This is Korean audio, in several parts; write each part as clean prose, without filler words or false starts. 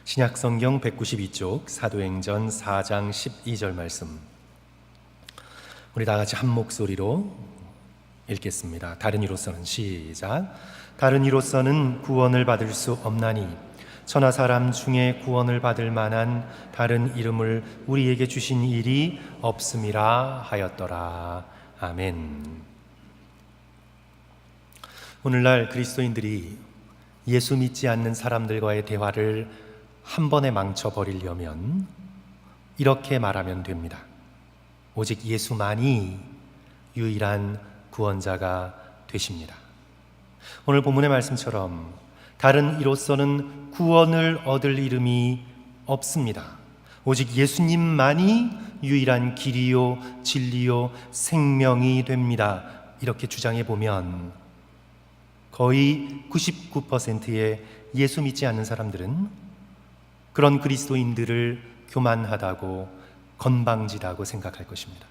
신약성경 192쪽 사도행전 4장 12절 말씀, 우리 다 같이 한 목소리로 읽겠습니다. 다른 이로서는 시작. 다른 이로서는 구원을 받을 수 없나니 천하 사람 중에 구원을 받을 만한 다른 이름을 우리에게 주신 일이 없음이라 하였더라. 아멘. 오늘날 그리스도인들이 예수 믿지 않는 사람들과의 대화를 한 번에 망쳐버리려면 이렇게 말하면 됩니다. 오직 예수만이 유일한 구원자가 되십니다. 오늘 본문의 말씀처럼 다른 이로서는 구원을 얻을 이름이 없습니다. 오직 예수님만이 유일한 길이요 진리요 생명이 됩니다. 이렇게 주장해 보면 거의 99%의 예수 믿지 않는 사람들은 그런 그리스도인들을 교만하다고 건방지다고 생각할 것입니다.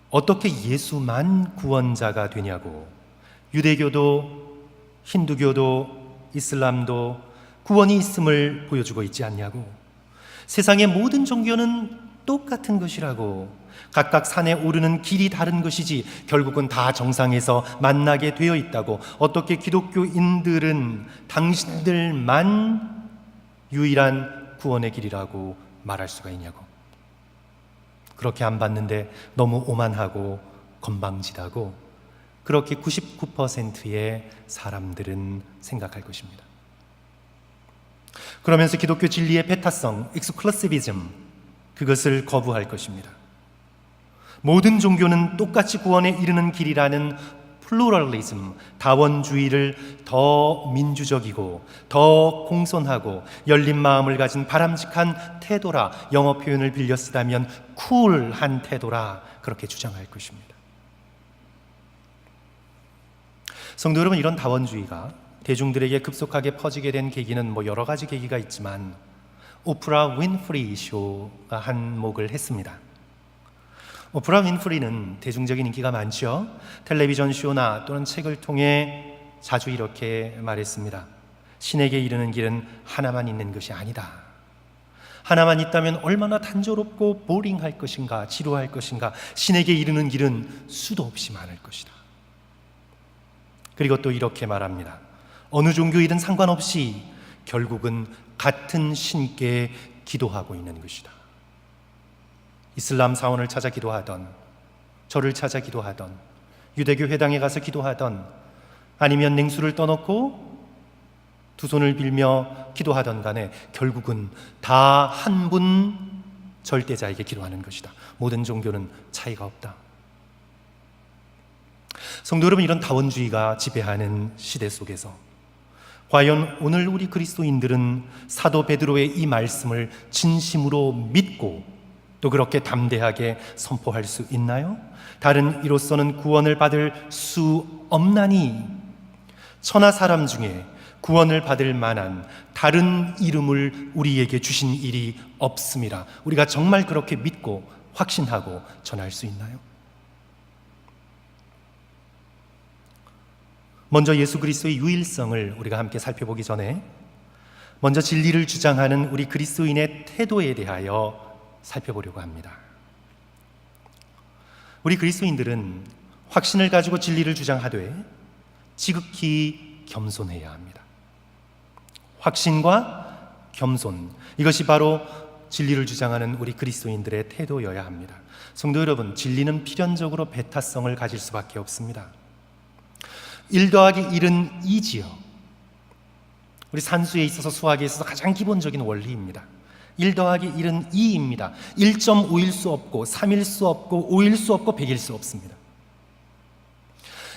어떻게 예수만 구원자가 되냐고, 유대교도 힌두교도 이슬람도 구원이 있음을 보여주고 있지 않냐고, 세상의 모든 종교는 똑같은 것이라고, 각각 산에 오르는 길이 다른 것이지 결국은 다 정상에서 만나게 되어 있다고, 어떻게 기독교인들은 당신들만 유일한 구원의 길이라고 말할 수가 있냐고, 그렇게 안 봤는데 너무 오만하고 건방지다고 그렇게 99%의 사람들은 생각할 것입니다. 그러면서 기독교 진리의 배타성, 익스클루시비즘, 그것을 거부할 것입니다. 모든 종교는 똑같이 구원에 이르는 길이라는 플루럴리즘, 다원주의를 더 민주적이고 더 공손하고 열린 마음을 가진 바람직한 태도라, 영어 표현을 빌려 쓰다면 쿨한 태도라, 그렇게 주장할 것입니다. 성도 여러분, 이런 다원주의가 대중들에게 급속하게 퍼지게 된 계기는 여러 가지 계기가 있지만 오프라 윈프리 쇼가 한몫을 했습니다. 오프라 윈프리는 대중적인 인기가 많죠. 텔레비전 쇼나 또는 책을 통해 자주 이렇게 말했습니다. 신에게 이르는 길은 하나만 있는 것이 아니다. 하나만 있다면 얼마나 단조롭고 보링할 것인가, 지루할 것인가. 신에게 이르는 길은 수도 없이 많을 것이다. 그리고 또 이렇게 말합니다. 어느 종교이든 상관없이 결국은 같은 신께 기도하고 있는 것이다. 이슬람 사원을 찾아 기도하던, 절을 찾아 기도하던, 유대교 회당에 가서 기도하던, 아니면 냉수를 떠놓고 두 손을 빌며 기도하던 간에 결국은 다 한 분 절대자에게 기도하는 것이다. 모든 종교는 차이가 없다. 성도 여러분, 이런 다원주의가 지배하는 시대 속에서 과연 오늘 우리 그리스도인들은 사도 베드로의 이 말씀을 진심으로 믿고 또 그렇게 담대하게 선포할 수 있나요? 다른 이로서는 구원을 받을 수 없나니 천하 사람 중에 구원을 받을 만한 다른 이름을 우리에게 주신 일이 없음이라. 우리가 정말 그렇게 믿고 확신하고 전할 수 있나요? 먼저 예수 그리스도의 유일성을 우리가 함께 살펴보기 전에 먼저 진리를 주장하는 우리 그리스도인의 태도에 대하여 살펴보려고 합니다. 우리 그리스도인들은 확신을 가지고 진리를 주장하되 지극히 겸손해야 합니다. 확신과 겸손, 이것이 바로 진리를 주장하는 우리 그리스도인들의 태도여야 합니다. 성도 여러분, 진리는 필연적으로 배타성을 가질 수밖에 없습니다. 1 더하기 1은 2지요. 우리 산수에 있어서 수학에 있어서 가장 기본적인 원리입니다. 1 더하기 1은 2입니다. 1.5일 수 없고 3일 수 없고 5일 수 없고 100일 수 없습니다.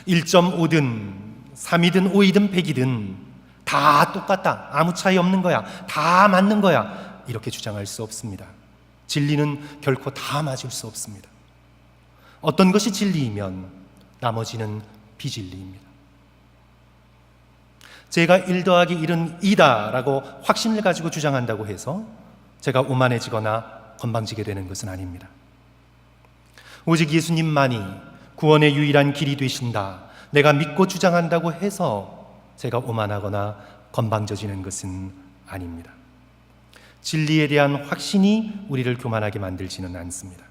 1.5든 3이든 5이든 100이든 다 똑같다, 아무 차이 없는 거야, 다 맞는 거야, 이렇게 주장할 수 없습니다. 진리는 결코 다 맞을 수 없습니다. 어떤 것이 진리이면 나머지는 비진리입니다. 제가 1 더하기 1은 2다 라고 확신을 가지고 주장한다고 해서 제가 오만해지거나 건방지게 되는 것은 아닙니다. 오직 예수님만이 구원의 유일한 길이 되신다, 내가 믿고 주장한다고 해서 제가 오만하거나 건방져지는 것은 아닙니다. 진리에 대한 확신이 우리를 교만하게 만들지는 않습니다.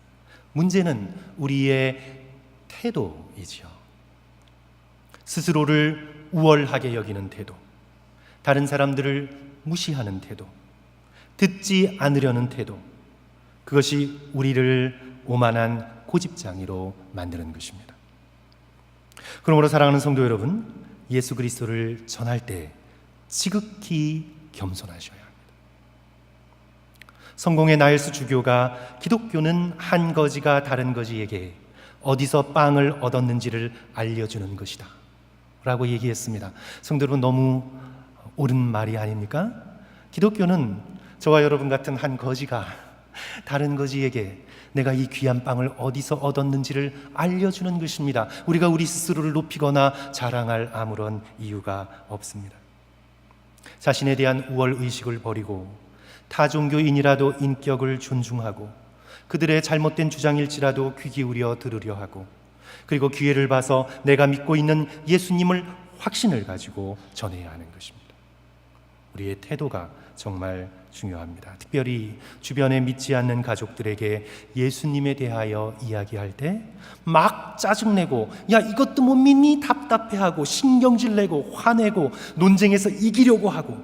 문제는 우리의 태도이지요. 스스로를 우월하게 여기는 태도, 다른 사람들을 무시하는 태도, 듣지 않으려는 태도, 그것이 우리를 오만한 고집장이로 만드는 것입니다. 그러므로 사랑하는 성도 여러분, 예수 그리스도를 전할 때 지극히 겸손하셔야 합니다. 성공의 나일스 주교가 기독교는 한 거지가 다른 거지에게 어디서 빵을 얻었는지를 알려주는 것이다 라고 얘기했습니다. 성도 여러분, 너무 옳은 말이 아닙니까? 기독교는 저와 여러분 같은 한 거지가 다른 거지에게 내가 이 귀한 빵을 어디서 얻었는지를 알려주는 것입니다. 우리가 우리 스스로를 높이거나 자랑할 아무런 이유가 없습니다. 자신에 대한 우월의식을 버리고 타종교인이라도 인격을 존중하고 그들의 잘못된 주장일지라도 귀 기울여 들으려 하고, 그리고 기회를 봐서 내가 믿고 있는 예수님을 확신을 가지고 전해야 하는 것입니다. 우리의 태도가 정말 중요합니다. 특별히 주변에 믿지 않는 가족들에게 예수님에 대하여 이야기할 때 막 짜증내고 야 이것도 못 믿니? 답답해하고 신경질내고 화내고 논쟁에서 이기려고 하고,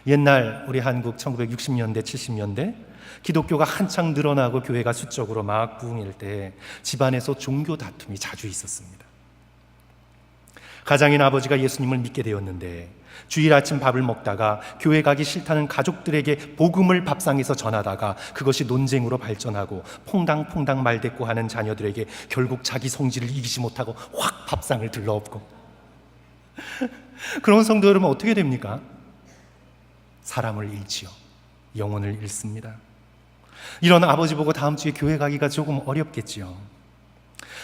옛날 우리 한국 1960년대 70년대 기독교가 한창 늘어나고 교회가 수적으로 막 부흥일 때 집안에서 종교 다툼이 자주 있었습니다. 가장인 아버지가 예수님을 믿게 되었는데 주일 아침 밥을 먹다가 교회 가기 싫다는 가족들에게 복음을 밥상에서 전하다가 그것이 논쟁으로 발전하고 퐁당퐁당 말대꾸하는 자녀들에게 결국 자기 성질을 이기지 못하고 확 밥상을 들러엎고 그런 성도 여러분 어떻게 됩니까? 사람을 잃지요. 영혼을 잃습니다. 이런 아버지 보고 다음 주에 교회 가기가 조금 어렵겠지요.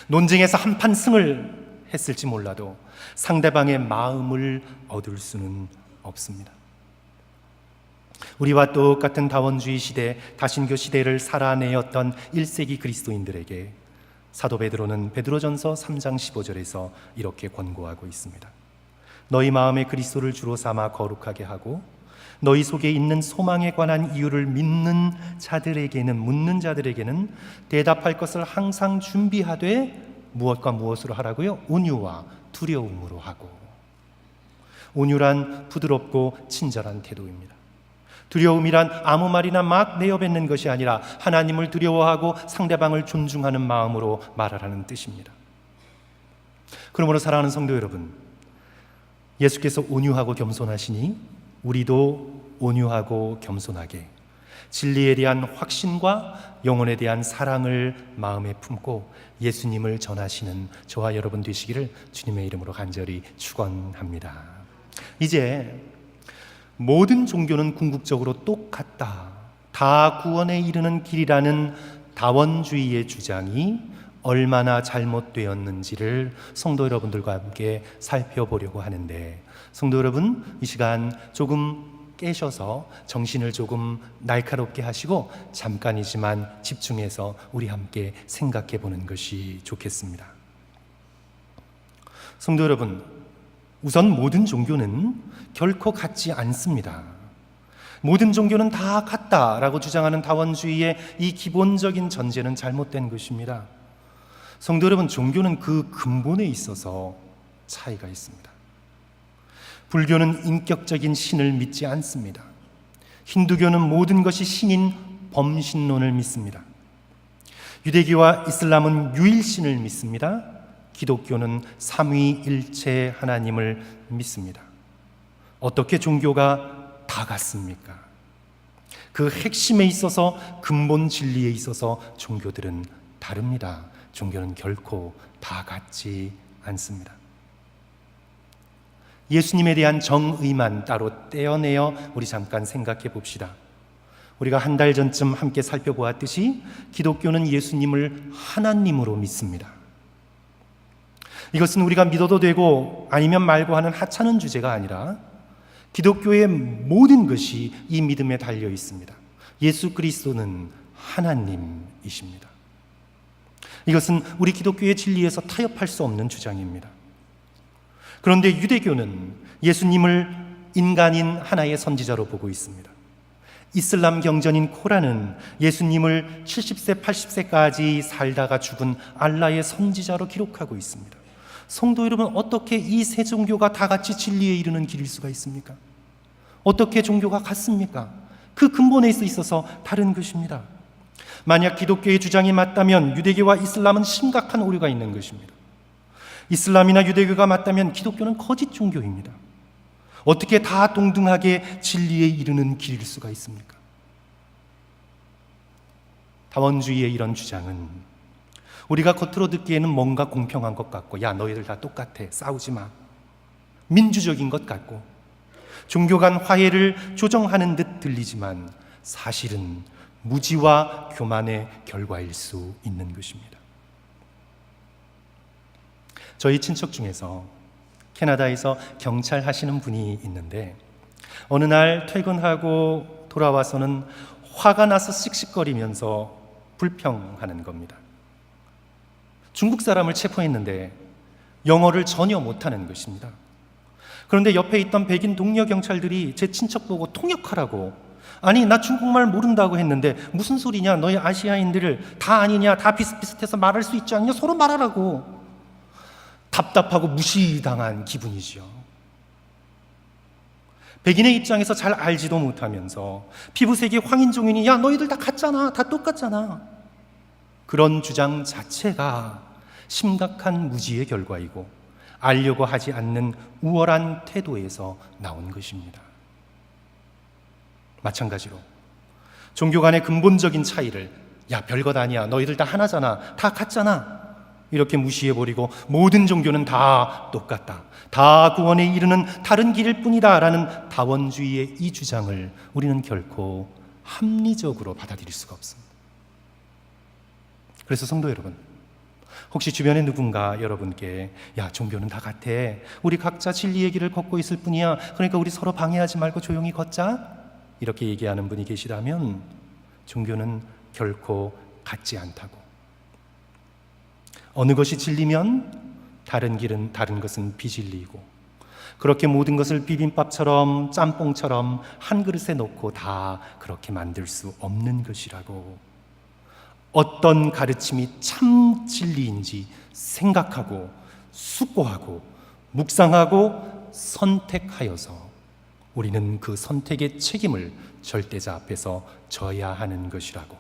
논쟁에서 한판 승을 했을지 몰라도 상대방의 마음을 얻을 수는 없습니다. 우리와 똑같은 다원주의 시대, 다신교 시대를 살아내었던 1세기 그리스도인들에게 사도 베드로는 베드로전서 3장 15절에서 이렇게 권고하고 있습니다. 너희 마음에 그리스도를 주로 삼아 거룩하게 하고 너희 속에 있는 소망에 관한 이유를 묻는 자들에게는 대답할 것을 항상 준비하되 무엇과 무엇으로 하라고요? 온유와 두려움으로 하고. 온유란 부드럽고 친절한 태도입니다. 두려움이란 아무 말이나 막 내어뱉는 것이 아니라 하나님을 두려워하고 상대방을 존중하는 마음으로 말하라는 뜻입니다. 그러므로 사랑하는 성도 여러분, 예수께서 온유하고 겸손하시니 우리도 온유하고 겸손하게 진리에 대한 확신과 영혼에 대한 사랑을 마음에 품고 예수님을 전하시는 저와 여러분 되시기를 주님의 이름으로 간절히 축원합니다. 이제 모든 종교는 궁극적으로 똑같다, 다 구원에 이르는 길이라는 다원주의의 주장이 얼마나 잘못되었는지를 성도 여러분들과 함께 살펴보려고 하는데, 성도 여러분, 이 시간 조금 깨셔서 정신을 조금 날카롭게 하시고 잠깐이지만 집중해서 우리 함께 생각해 보는 것이 좋겠습니다. 성도 여러분, 우선 모든 종교는 결코 같지 않습니다. 모든 종교는 다 같다라고 주장하는 다원주의의 이 기본적인 전제는 잘못된 것입니다. 성도 여러분, 종교는 그 근본에 있어서 차이가 있습니다. 불교는 인격적인 신을 믿지 않습니다. 힌두교는 모든 것이 신인 범신론을 믿습니다. 유대교와 이슬람은 유일신을 믿습니다. 기독교는 삼위일체 하나님을 믿습니다. 어떻게 종교가 다 같습니까? 그 핵심에 있어서, 근본 진리에 있어서 종교들은 다릅니다. 종교는 결코 다 같지 않습니다. 예수님에 대한 정의만 따로 떼어내어 우리 잠깐 생각해 봅시다. 우리가 한 달 전쯤 함께 살펴보았듯이 기독교는 예수님을 하나님으로 믿습니다. 이것은 우리가 믿어도 되고 아니면 말고 하는 하찮은 주제가 아니라 기독교의 모든 것이 이 믿음에 달려 있습니다. 예수 그리스도는 하나님이십니다. 이것은 우리 기독교의 진리에서 타협할 수 없는 주장입니다. 그런데 유대교는 예수님을 인간인 하나의 선지자로 보고 있습니다. 이슬람 경전인 코란은 예수님을 70세, 80세까지 살다가 죽은 알라의 선지자로 기록하고 있습니다. 성도 여러분, 어떻게 이 세 종교가 다 같이 진리에 이르는 길일 수가 있습니까? 어떻게 종교가 같습니까? 그 근본에 있어서 다른 것입니다. 만약 기독교의 주장이 맞다면 유대교와 이슬람은 심각한 오류가 있는 것입니다. 이슬람이나 유대교가 맞다면 기독교는 거짓 종교입니다. 어떻게 다 동등하게 진리에 이르는 길일 수가 있습니까? 다원주의의 이런 주장은 우리가 겉으로 듣기에는 뭔가 공평한 것 같고, 야 너희들 다 똑같아, 싸우지 마, 민주적인 것 같고 종교 간 화해를 조정하는 듯 들리지만 사실은 무지와 교만의 결과일 수 있는 것입니다. 저희 친척 중에서 캐나다에서 경찰 하시는 분이 있는데 어느 날 퇴근하고 돌아와서는 화가 나서 씩씩거리면서 불평하는 겁니다. 중국 사람을 체포했는데 영어를 전혀 못하는 것입니다. 그런데 옆에 있던 백인 동료 경찰들이 제 친척 보고 통역하라고, 아니 나 중국말 모른다고 했는데 무슨 소리냐, 너희 아시아인들을 다 아니냐, 다 비슷비슷해서 말할 수 있지 않냐, 서로 말하라고. 답답하고 무시당한 기분이지요. 백인의 입장에서 잘 알지도 못하면서 피부색이 황인종이니 야 너희들 다 같잖아, 다 똑같잖아, 그런 주장 자체가 심각한 무지의 결과이고 알려고 하지 않는 우월한 태도에서 나온 것입니다. 마찬가지로 종교 간의 근본적인 차이를 야 별것 아니야, 너희들 다 하나잖아, 다 같잖아, 이렇게 무시해버리고 모든 종교는 다 똑같다, 다 구원에 이르는 다른 길일 뿐이다 라는 다원주의의 이 주장을 우리는 결코 합리적으로 받아들일 수가 없습니다. 그래서 성도 여러분, 혹시 주변에 누군가 여러분께 야 종교는 다 같아, 우리 각자 진리의 길을 걷고 있을 뿐이야, 그러니까 우리 서로 방해하지 말고 조용히 걷자, 이렇게 얘기하는 분이 계시다면 종교는 결코 같지 않다고, 어느 것이 진리면 다른 길은, 다른 것은 비진리이고 그렇게 모든 것을 비빔밥처럼 짬뽕처럼 한 그릇에 넣고 다 그렇게 만들 수 없는 것이라고, 어떤 가르침이 참 진리인지 생각하고 숙고하고 묵상하고 선택하여서 우리는 그 선택의 책임을 절대자 앞에서 져야 하는 것이라고,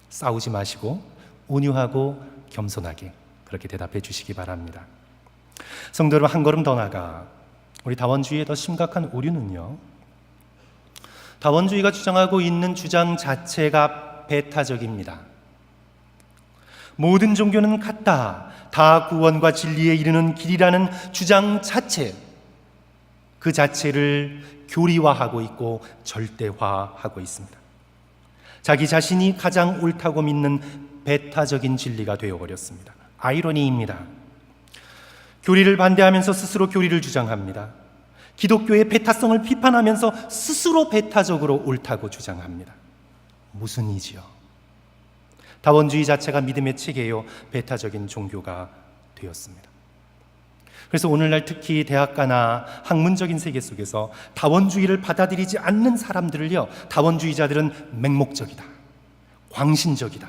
싸우지 마시고 온유하고 겸손하게 그렇게 대답해 주시기 바랍니다. 성도 여러분, 한 걸음 더 나아가 우리 다원주의의 더 심각한 오류는요, 다원주의가 주장하고 있는 주장 자체가 배타적입니다. 모든 종교는 같다, 다 구원과 진리에 이르는 길이라는 주장 자체, 그 자체를 교리화하고 있고 절대화하고 있습니다. 자기 자신이 가장 옳다고 믿는 배타적인 진리가 되어버렸습니다. 아이러니입니다. 교리를 반대하면서 스스로 교리를 주장합니다. 기독교의 배타성을 비판하면서 스스로 배타적으로 옳다고 주장합니다. 무슨 이지요? 다원주의 자체가 믿음의 체계요 배타적인 종교가 되었습니다. 그래서 오늘날 특히 대학가나 학문적인 세계 속에서 다원주의를 받아들이지 않는 사람들을요, 다원주의자들은 맹목적이다, 광신적이다,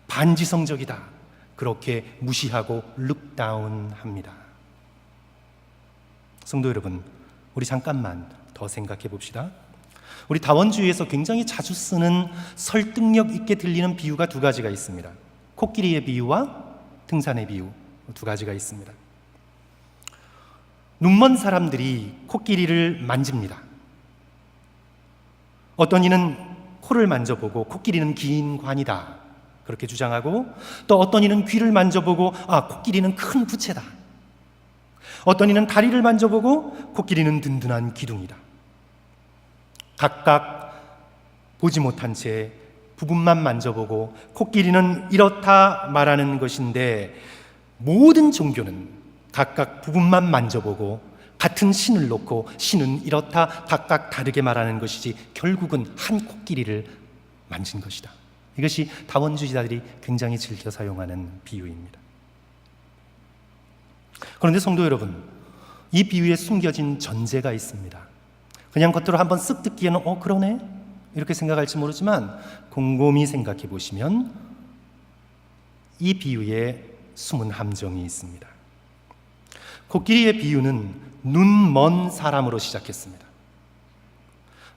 반지성적이다, 그렇게 무시하고 룩다운합니다. 성도 여러분, 우리 잠깐만 더 생각해 봅시다. 우리 다원주의에서 굉장히 자주 쓰는 설득력 있게 들리는 비유가 두 가지가 있습니다. 코끼리의 비유와 등산의 비유, 두 가지가 있습니다. 눈먼 사람들이 코끼리를 만집니다. 어떤 이는 코를 만져보고 코끼리는 긴 관이다, 그렇게 주장하고, 또 어떤 이는 귀를 만져보고 아 코끼리는 큰 부채다, 어떤 이는 다리를 만져보고 코끼리는 든든한 기둥이다. 각각 보지 못한 채 부분만 만져보고 코끼리는 이렇다 말하는 것인데, 모든 종교는 각각 부분만 만져보고 같은 신을 놓고 신은 이렇다 각각 다르게 말하는 것이지 결국은 한 코끼리를 만진 것이다. 이것이 다원주의자들이 굉장히 즐겨 사용하는 비유입니다. 그런데 성도 여러분, 이 비유에 숨겨진 전제가 있습니다. 그냥 겉으로 한번 쓱 듣기에는 그러네? 이렇게 생각할지 모르지만 곰곰이 생각해 보시면 이 비유에 숨은 함정이 있습니다. 코끼리의 비유는 눈 먼 사람으로 시작했습니다.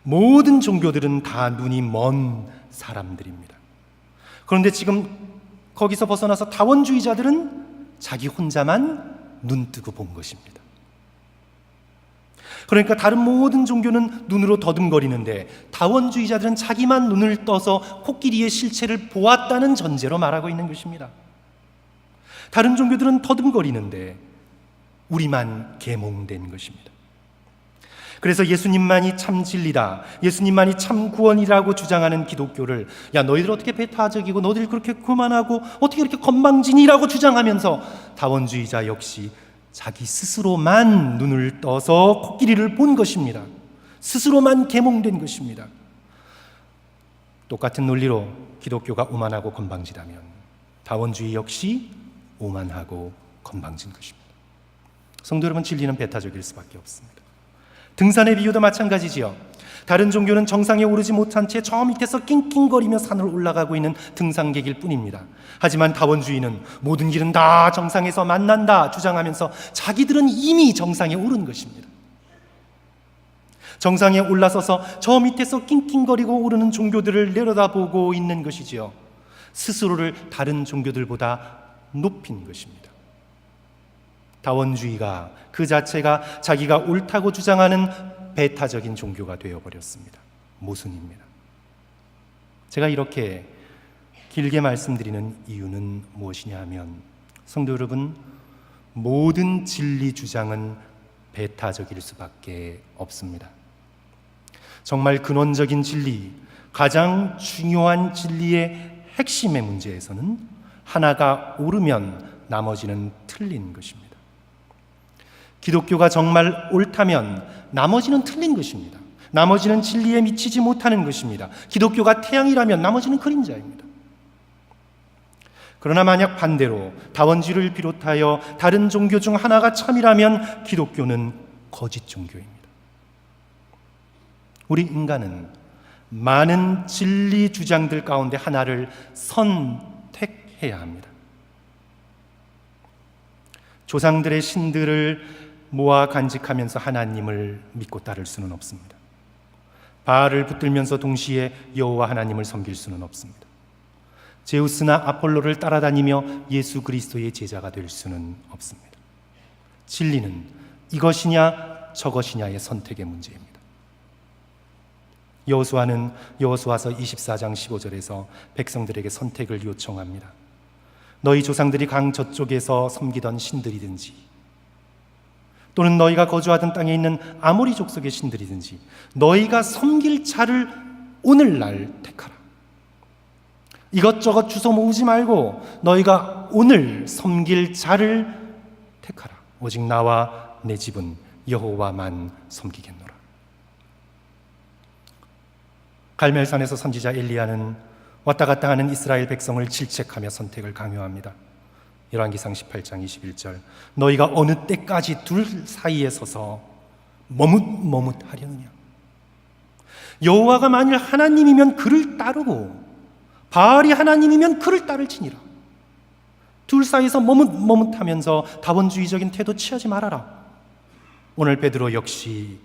모든 종교들은 다 눈이 먼 사람들입니다. 그런데 지금 거기서 벗어나서 다원주의자들은 자기 혼자만 눈 뜨고 본 것입니다. 그러니까 다른 모든 종교는 눈으로 더듬거리는데 다원주의자들은 자기만 눈을 떠서 코끼리의 실체를 보았다는 전제로 말하고 있는 것입니다. 다른 종교들은 더듬거리는데 우리만 계몽된 것입니다. 그래서 예수님만이 참 진리다, 예수님만이 참 구원이라고 주장하는 기독교를 너희들 어떻게 배타적이고 너희들 그렇게 교만하고 어떻게 이렇게 건방진이라고 주장하면서 다원주의자 역시 자기 스스로만 눈을 떠서 코끼리를 본 것입니다. 스스로만 계몽된 것입니다. 똑같은 논리로 기독교가 오만하고 건방지다면 다원주의 역시 오만하고 건방진 것입니다. 성도 여러분, 진리는 배타적일 수밖에 없습니다. 등산의 비유도 마찬가지지요. 다른 종교는 정상에 오르지 못한 채 저 밑에서 낑낑거리며 산을 올라가고 있는 등산객일 뿐입니다. 하지만 다원주의는 모든 길은 다 정상에서 만난다 주장하면서 자기들은 이미 정상에 오른 것입니다. 정상에 올라서서 저 밑에서 낑낑거리고 오르는 종교들을 내려다보고 있는 것이지요. 스스로를 다른 종교들보다 높인 것입니다. 다원주의가 그 자체가 자기가 옳다고 주장하는 배타적인 종교가 되어버렸습니다. 모순입니다. 제가 이렇게 길게 말씀드리는 이유는 무엇이냐 하면, 성도 여러분, 모든 진리 주장은 배타적일 수밖에 없습니다. 정말 근원적인 진리, 가장 중요한 진리의 핵심의 문제에서는 하나가 옳으면 나머지는 틀린 것입니다. 기독교가 정말 옳다면 나머지는 틀린 것입니다. 나머지는 진리에 미치지 못하는 것입니다. 기독교가 태양이라면 나머지는 그림자입니다. 그러나 만약 반대로 다원주의를 비롯하여 다른 종교 중 하나가 참이라면 기독교는 거짓 종교입니다. 우리 인간은 많은 진리 주장들 가운데 하나를 선택해야 합니다. 조상들의 신들을 모아 간직하면서 하나님을 믿고 따를 수는 없습니다. 바알을 붙들면서 동시에 여호와 하나님을 섬길 수는 없습니다. 제우스나 아폴로를 따라다니며 예수 그리스도의 제자가 될 수는 없습니다. 진리는 이것이냐 저것이냐의 선택의 문제입니다. 여호수아는 여호수아서 24장 15절에서 백성들에게 선택을 요청합니다. 너희 조상들이 강 저쪽에서 섬기던 신들이든지 또는 너희가 거주하던 땅에 있는 아모리 족속의 신들이든지 너희가 섬길 자를 오늘날 택하라. 이것저것 주워 모으지 말고 너희가 오늘 섬길 자를 택하라. 오직 나와 내 집은 여호와만 섬기겠노라. 갈멜산에서 선지자 엘리야는 왔다 갔다 하는 이스라엘 백성을 질책하며 선택을 강요합니다. 열왕기상 18장 21절, 너희가 어느 때까지 둘 사이에 서서 머뭇머뭇하려느냐. 여호와가 만일 하나님이면 그를 따르고 바알이 하나님이면 그를 따를지니라. 둘 사이에서 머뭇머뭇하면서 다원주의적인 태도 취하지 말아라. 오늘 베드로 역시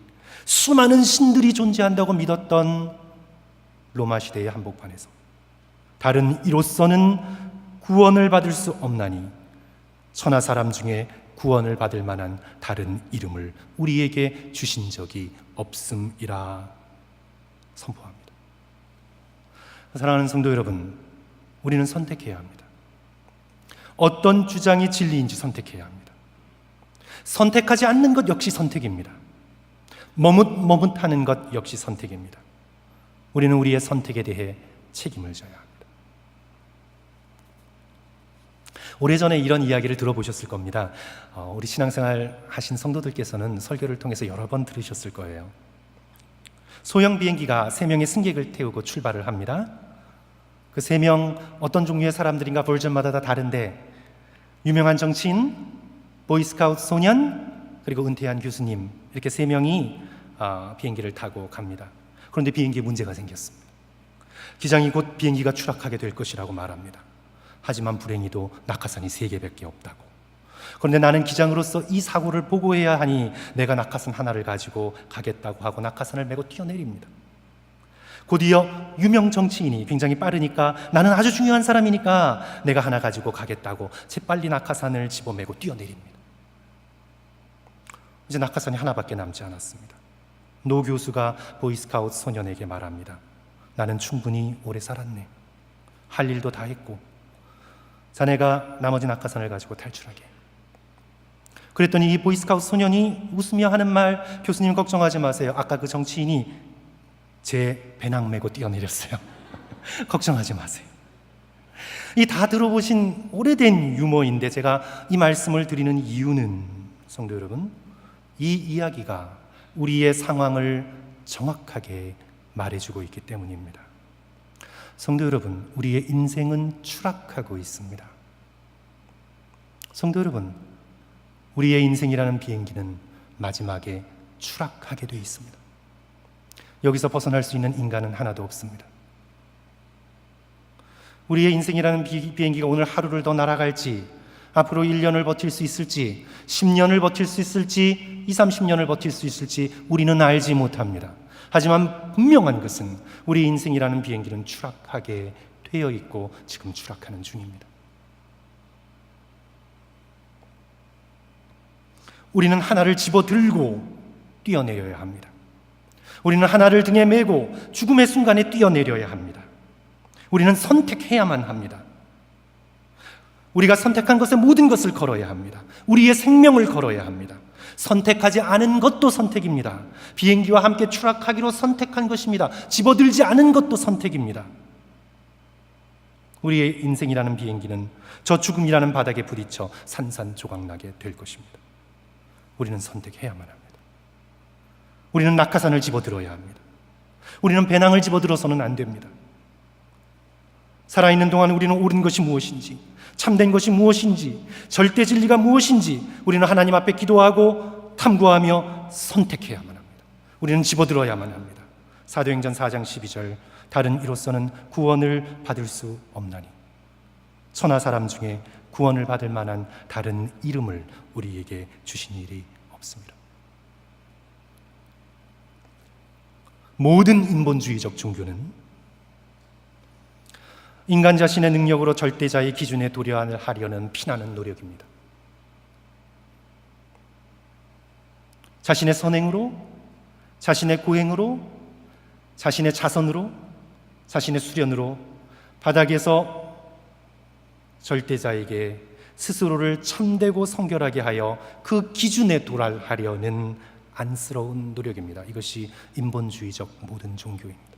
수많은 신들이 존재한다고 믿었던 로마 시대의 한복판에서 다른 이로서는 구원을 받을 수 없나니 천하 사람 중에 구원을 받을 만한 다른 이름을 우리에게 주신 적이 없음이라 선포합니다. 사랑하는 성도 여러분, 우리는 선택해야 합니다. 어떤 주장이 진리인지 선택해야 합니다. 선택하지 않는 것 역시 선택입니다. 머뭇머뭇하는 것 역시 선택입니다. 우리는 우리의 선택에 대해 책임을 져야 합니다. 오래전에 이런 이야기를 들어보셨을 겁니다. 우리 신앙생활 하신 성도들께서는 설교를 통해서 여러 번 들으셨을 거예요. 소형 비행기가 3명의 승객을 태우고 출발을 합니다. 그 3명 어떤 종류의 사람들인가 버전마다 다 다른데 유명한 정치인, 보이스카우트 소년, 그리고 은퇴한 교수님, 이렇게 3명이 비행기를 타고 갑니다. 그런데 비행기에 문제가 생겼습니다. 기장이 곧 비행기가 추락하게 될 것이라고 말합니다. 하지만 불행히도 낙하산이 3개밖에 없다고. 그런데 나는 기장으로서 이 사고를 보고해야 하니 내가 낙하산 하나를 가지고 가겠다고 하고 낙하산을 메고 뛰어내립니다. 곧이어 유명 정치인이 굉장히 빠르니까 나는 아주 중요한 사람이니까 내가 하나 가지고 가겠다고 재빨리 낙하산을 집어메고 뛰어내립니다. 이제 낙하산이 하나밖에 남지 않았습니다. 노 교수가 보이스카우트 소년에게 말합니다. 나는 충분히 오래 살았네. 할 일도 다 했고 자네가 나머지 낙하산을 가지고 탈출하게. 그랬더니 이 보이스카우트 소년이 웃으며 하는 말, 교수님 걱정하지 마세요. 아까 그 정치인이 제 배낭 메고 뛰어내렸어요. 걱정하지 마세요. 이 다 들어보신 오래된 유머인데 제가 이 말씀을 드리는 이유는 성도 여러분, 이 이야기가 우리의 상황을 정확하게 말해주고 있기 때문입니다. 성도 여러분, 우리의 인생은 추락하고 있습니다. 성도 여러분, 우리의 인생이라는 비행기는 마지막에 추락하게 되어 있습니다. 여기서 벗어날 수 있는 인간은 하나도 없습니다. 우리의 인생이라는 비행기가 오늘 하루를 더 날아갈지, 앞으로 1년을 버틸 수 있을지, 10년을 버틸 수 있을지, 20, 30년을 버틸 수 있을지 우리는 알지 못합니다. 하지만 분명한 것은 우리 인생이라는 비행기는 추락하게 되어 있고 지금 추락하는 중입니다. 우리는 하나를 집어들고 뛰어내려야 합니다. 우리는 하나를 등에 메고 죽음의 순간에 뛰어내려야 합니다. 우리는 선택해야만 합니다. 우리가 선택한 것에 모든 것을 걸어야 합니다. 우리의 생명을 걸어야 합니다. 선택하지 않은 것도 선택입니다. 비행기와 함께 추락하기로 선택한 것입니다. 집어들지 않은 것도 선택입니다. 우리의 인생이라는 비행기는 저 죽음이라는 바닥에 부딪혀 산산조각나게 될 것입니다. 우리는 선택해야만 합니다. 우리는 낙하산을 집어들어야 합니다. 우리는 배낭을 집어들어서는 안 됩니다. 살아있는 동안 우리는 옳은 것이 무엇인지, 참된 것이 무엇인지, 절대 진리가 무엇인지 우리는 하나님 앞에 기도하고 탐구하며 선택해야만 합니다. 우리는 집어들어야만 합니다. 사도행전 4장 12절, 다른 이로서는 구원을 받을 수 없나니 천하 사람 중에 구원을 받을 만한 다른 이름을 우리에게 주신 일이 없습니다. 모든 인본주의적 종교는 인간 자신의 능력으로 절대자의 기준에 도달하려는 피나는 노력입니다. 자신의 선행으로, 자신의 고행으로, 자신의 자선으로, 자신의 수련으로 바닥에서 절대자에게 스스로를 참되고 성결하게 하여 그 기준에 도달하려는 안쓰러운 노력입니다. 이것이 인본주의적 모든 종교입니다.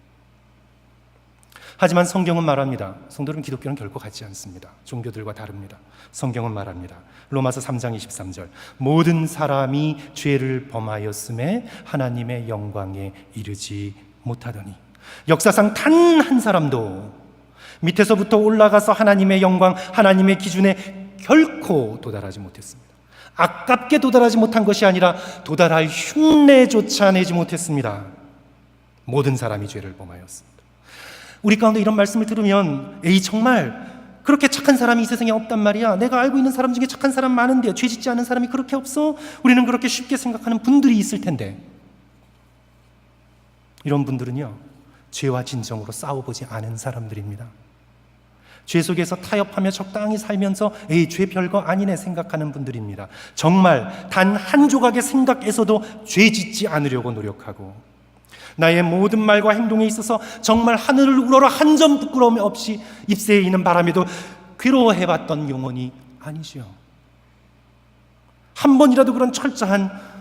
하지만 성경은 말합니다. 성도 여러분, 기독교는 결코 같지 않습니다. 종교들과 다릅니다. 성경은 말합니다. 로마서 3장 23절, 모든 사람이 죄를 범하였음에 하나님의 영광에 이르지 못하더니, 역사상 단 한 사람도 밑에서부터 올라가서 하나님의 영광, 하나님의 기준에 결코 도달하지 못했습니다. 아깝게 도달하지 못한 것이 아니라 도달할 흉내조차 내지 못했습니다. 모든 사람이 죄를 범하였습니다. 우리 가운데 이런 말씀을 들으면 에이, 정말 그렇게 착한 사람이 이 세상에 없단 말이야. 내가 알고 있는 사람 중에 착한 사람 많은데 죄 짓지 않은 사람이 그렇게 없어? 우리는 그렇게 쉽게 생각하는 분들이 있을 텐데, 이런 분들은요, 죄와 진정으로 싸워보지 않은 사람들입니다. 죄 속에서 타협하며 적당히 살면서 에이, 죄 별거 아니네 생각하는 분들입니다. 정말 단 한 조각의 생각에서도 죄 짓지 않으려고 노력하고, 나의 모든 말과 행동에 있어서 정말 하늘을 우러러 한 점 부끄러움 없이 입새에 있는 바람에도 괴로워해봤던 영혼이 아니지요. 한 번이라도 그런 철저한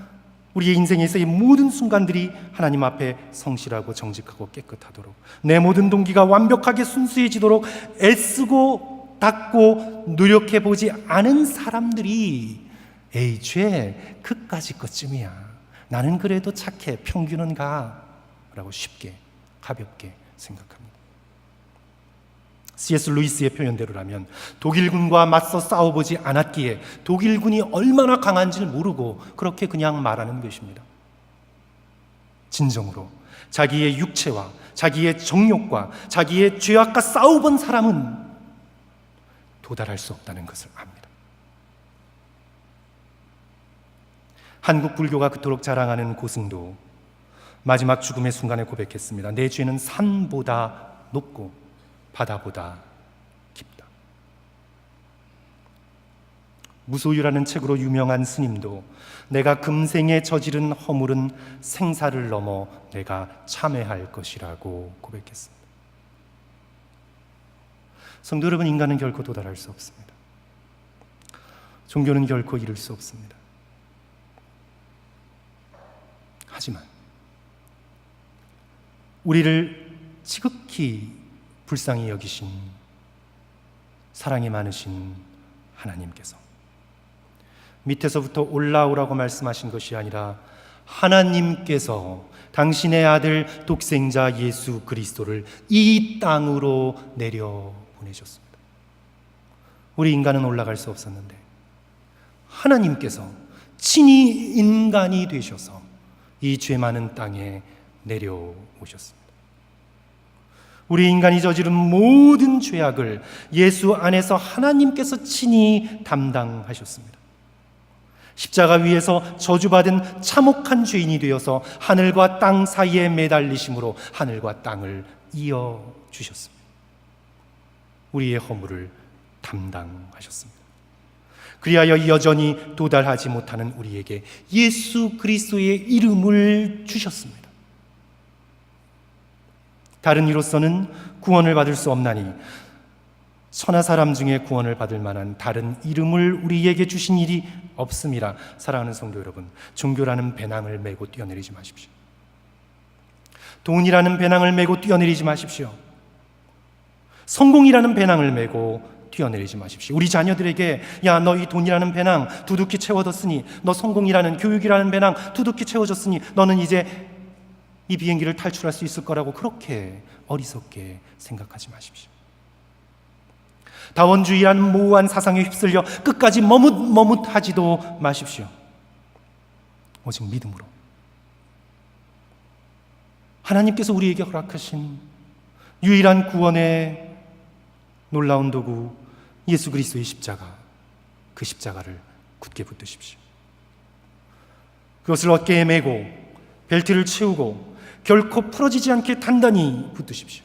우리의 인생에서의 모든 순간들이 하나님 앞에 성실하고 정직하고 깨끗하도록, 내 모든 동기가 완벽하게 순수해지도록 애쓰고 닦고 노력해보지 않은 사람들이 에이, 죄 그까짓 것쯤이야, 나는 그래도 착해, 평균은 가 라고 쉽게 가볍게 생각합니다. C.S. 루이스의 표현대로라면 독일군과 맞서 싸워보지 않았기에 독일군이 얼마나 강한지를 모르고 그렇게 그냥 말하는 것입니다. 진정으로 자기의 육체와 자기의 정욕과 자기의 죄악과 싸워본 사람은 도달할 수 없다는 것을 압니다. 한국 불교가 그토록 자랑하는 고승도 마지막 죽음의 순간에 고백했습니다. 내 죄는 산보다 높고 바다보다 깊다. 무소유라는 책으로 유명한 스님도 내가 금생에 저지른 허물은 생사를 넘어 내가 참회할 것이라고 고백했습니다. 성도 여러분, 인간은 결코 도달할 수 없습니다. 종교는 결코 이룰 수 없습니다. 하지만 우리를 지극히 불쌍히 여기신 사랑이 많으신 하나님께서 밑에서부터 올라오라고 말씀하신 것이 아니라 하나님께서 당신의 아들 독생자 예수 그리스도를 이 땅으로 내려 보내셨습니다. 우리 인간은 올라갈 수 없었는데 하나님께서 친히 인간이 되셔서 이 죄 많은 땅에 내려오셨습니다. 우리 인간이 저지른 모든 죄악을 예수 안에서 하나님께서 친히 담당하셨습니다. 십자가 위에서 저주받은 참혹한 죄인이 되어서 하늘과 땅 사이에 매달리심으로 하늘과 땅을 이어주셨습니다. 우리의 허물을 담당하셨습니다. 그리하여 여전히 도달하지 못하는 우리에게 예수 그리스도의 이름을 주셨습니다. 다른 이로서는 구원을 받을 수 없나니 천하 사람 중에 구원을 받을 만한 다른 이름을 우리에게 주신 일이 없음이라. 사랑하는 성도 여러분, 종교라는 배낭을 메고 뛰어내리지 마십시오. 돈이라는 배낭을 메고 뛰어내리지 마십시오. 성공이라는 배낭을 메고 뛰어내리지 마십시오. 우리 자녀들에게 야, 너 이 돈이라는 배낭 두둑히 채워뒀으니, 너 성공이라는 교육이라는 배낭 두둑히 채워졌으니 너는 이제 이 비행기를 탈출할 수 있을 거라고 그렇게 어리석게 생각하지 마십시오. 다원주의라는 모호한 사상에 휩쓸려 끝까지 머뭇머뭇하지도 마십시오. 오직 믿음으로 하나님께서 우리에게 허락하신 유일한 구원의 놀라운 도구 예수 그리스도의 십자가, 그 십자가를 굳게 붙드십시오. 그것을 어깨에 메고 벨트를 채우고 결코 풀어지지 않게 단단히 붙드십시오.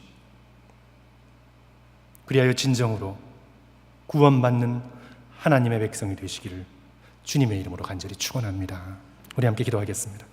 그리하여 진정으로 구원받는 하나님의 백성이 되시기를 주님의 이름으로 간절히 축원합니다. 우리 함께 기도하겠습니다.